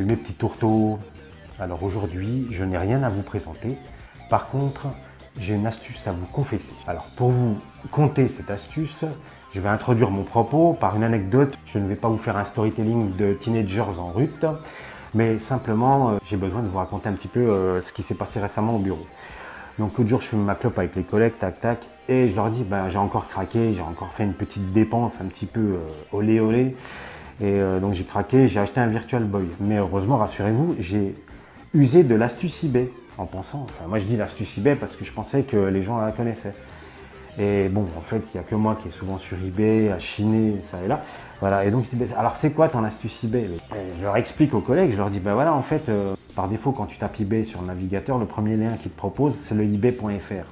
Salut mes petits tourteaux. Alors aujourd'hui, je n'ai rien à vous présenter. Par contre, j'ai une astuce à vous confesser. Alors pour vous conter cette astuce, je vais introduire mon propos par une anecdote. Je ne vais pas vous faire un storytelling de teenagers en rut, mais simplement, j'ai besoin de vous raconter un petit peu ce qui s'est passé récemment au bureau. Donc l'autre jour, je fume ma clope avec les collègues, tac tac, et je leur dis, ben, j'ai encore craqué, j'ai encore fait une petite dépense un petit peu olé olé. Et donc j'ai craqué, j'ai acheté un Virtual Boy. Mais heureusement, rassurez-vous, j'ai usé de l'astuce eBay en pensant, enfin moi je dis l'astuce eBay parce que je pensais que les gens la connaissaient. Et bon, en fait, il n'y a que moi qui est souvent sur eBay, à chiner, ça et là. Voilà, et donc je dis, alors c'est quoi ton astuce eBay? Je leur explique aux collègues, je leur dis, ben voilà, en fait, par défaut, quand tu tapes eBay sur le navigateur, le premier lien qu'il te propose, c'est le ebay.fr.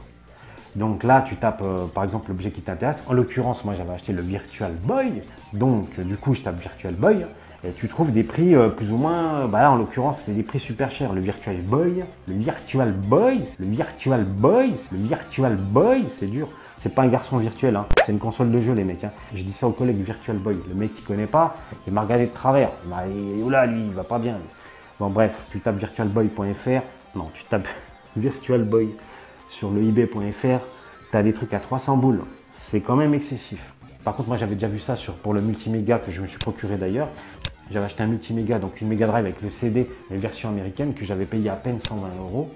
Donc là, tu tapes par exemple l'objet qui t'intéresse. En l'occurrence, moi j'avais acheté le Virtual Boy. Donc du coup, je tape Virtual Boy et tu trouves des prix plus ou moins. Bah là, en l'occurrence, c'est des prix super chers. Le Virtual Boy, le Virtual Boy, le Virtual Boy, le Virtual Boy, c'est dur. C'est pas un garçon virtuel, hein. C'est une console de jeu, les mecs. Hein. Je dis ça au collègue Virtual Boy. Le mec qui connaît pas, il m'a regardé de travers. Il m'a dit, oula, lui, il va pas bien. Bon, bref, tu tapes virtualboy.fr. Non, tu tapes Virtual Boy sur le ebay.fr, tu as des trucs à 300 boules. C'est quand même excessif. Par contre, moi, j'avais déjà vu ça pour le multiméga que je me suis procuré d'ailleurs. J'avais acheté un multiméga, donc une Mega Drive avec le CD, mais version américaine, que j'avais payé à peine 120 €.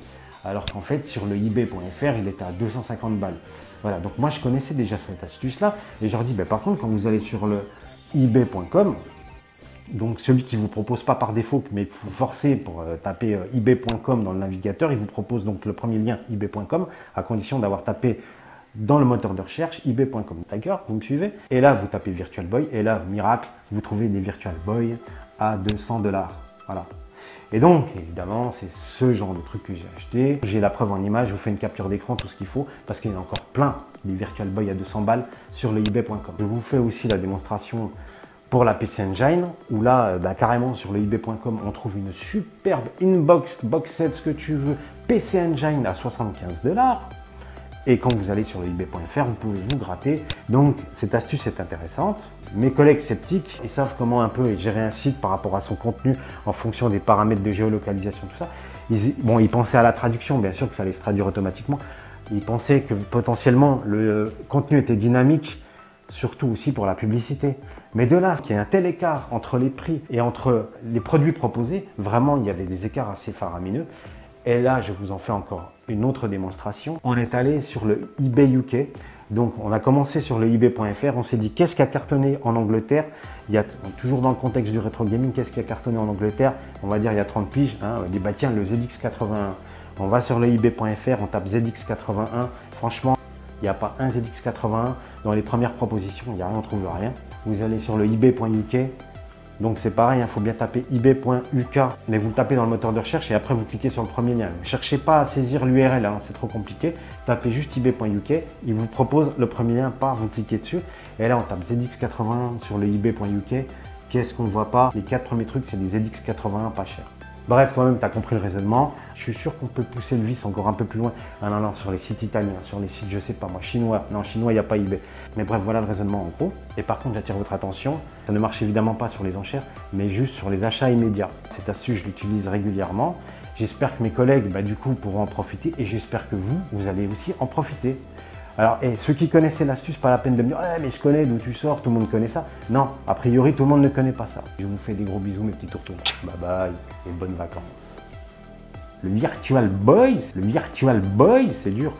Alors qu'en fait, sur le ebay.fr, il était à 250 balles. Voilà, donc moi, je connaissais déjà cette astuce-là. Et je leur dis, ben, par contre, quand vous allez sur le ebay.com, donc celui qui ne vous propose pas par défaut, mais il faut forcer pour taper ebay.com dans le navigateur, il vous propose donc le premier lien ebay.com, à condition d'avoir tapé dans le moteur de recherche ebay.com. D'accord, vous me suivez? Et là, vous tapez Virtual Boy, et là, miracle, vous trouvez des Virtual Boy à 200 $. Voilà. Et donc, évidemment, c'est ce genre de truc que j'ai acheté. J'ai la preuve en image, je vous fais une capture d'écran, tout ce qu'il faut, parce qu'il y en a encore plein des Virtual Boy à 200 balles sur le ebay.com. Je vous fais aussi la démonstration pour la PC Engine, où là, bah, carrément sur le ebay.com, on trouve une superbe inbox, box set, ce que tu veux, PC Engine à 75 $. Et quand vous allez sur le ebay.fr, vous pouvez vous gratter. Donc, cette astuce est intéressante. Mes collègues sceptiques, ils savent comment un peu gérer un site par rapport à son contenu en fonction des paramètres de géolocalisation, tout ça. Ils pensaient à la traduction, bien sûr que ça allait se traduire automatiquement. Ils pensaient que potentiellement le contenu était dynamique, surtout aussi pour la publicité. Mais de là, qu'il y a un tel écart entre les prix et entre les produits proposés, vraiment, il y avait des écarts assez faramineux. Et là, je vous en fais encore une autre démonstration. On est allé sur le eBay UK. Donc, on a commencé sur le ebay.fr. On s'est dit, qu'est-ce qui a cartonné en Angleterre? Il y a toujours dans le contexte du rétro gaming, qu'est-ce qui a cartonné en Angleterre? On va dire, il y a 30 piges. Hein, on dit, bah tiens, le ZX81. On va sur le ebay.fr, on tape ZX81. Franchement, il n'y a pas un ZX81 dans les premières propositions, il n'y a rien, on ne trouve rien. Vous allez sur le ebay.uk, donc c'est pareil, il faut bien taper ebay.uk, mais vous le tapez dans le moteur de recherche et après vous cliquez sur le premier lien. Ne cherchez pas à saisir l'URL, hein, c'est trop compliqué. Tapez juste ebay.uk, il vous propose le premier lien, vous cliquez dessus. Et là on tape ZX81 sur le ebay.uk. Qu'est-ce qu'on ne voit pas? Les 4 premiers trucs, c'est des ZX81 pas chers. Bref, toi-même, tu as compris le raisonnement. Je suis sûr qu'on peut pousser le vice encore un peu plus loin. Ah non, non, sur les sites italiens, sur les sites, je sais pas moi, chinois. Non, chinois, il n'y a pas eBay. Mais bref, voilà le raisonnement en gros. Et par contre, j'attire votre attention. Ça ne marche évidemment pas sur les enchères, mais juste sur les achats immédiats. Cette astuce, je l'utilise régulièrement. J'espère que mes collègues, du coup, pourront en profiter. Et j'espère que vous allez aussi en profiter. Alors, et ceux qui connaissaient l'astuce, pas la peine de me dire « mais je connais d'où tu sors, tout le monde connaît ça ». Non, a priori, tout le monde ne connaît pas ça. Je vous fais des gros bisous, mes petits tourteaux. Bye bye et bonnes vacances. Le Virtual Boy, c'est dur.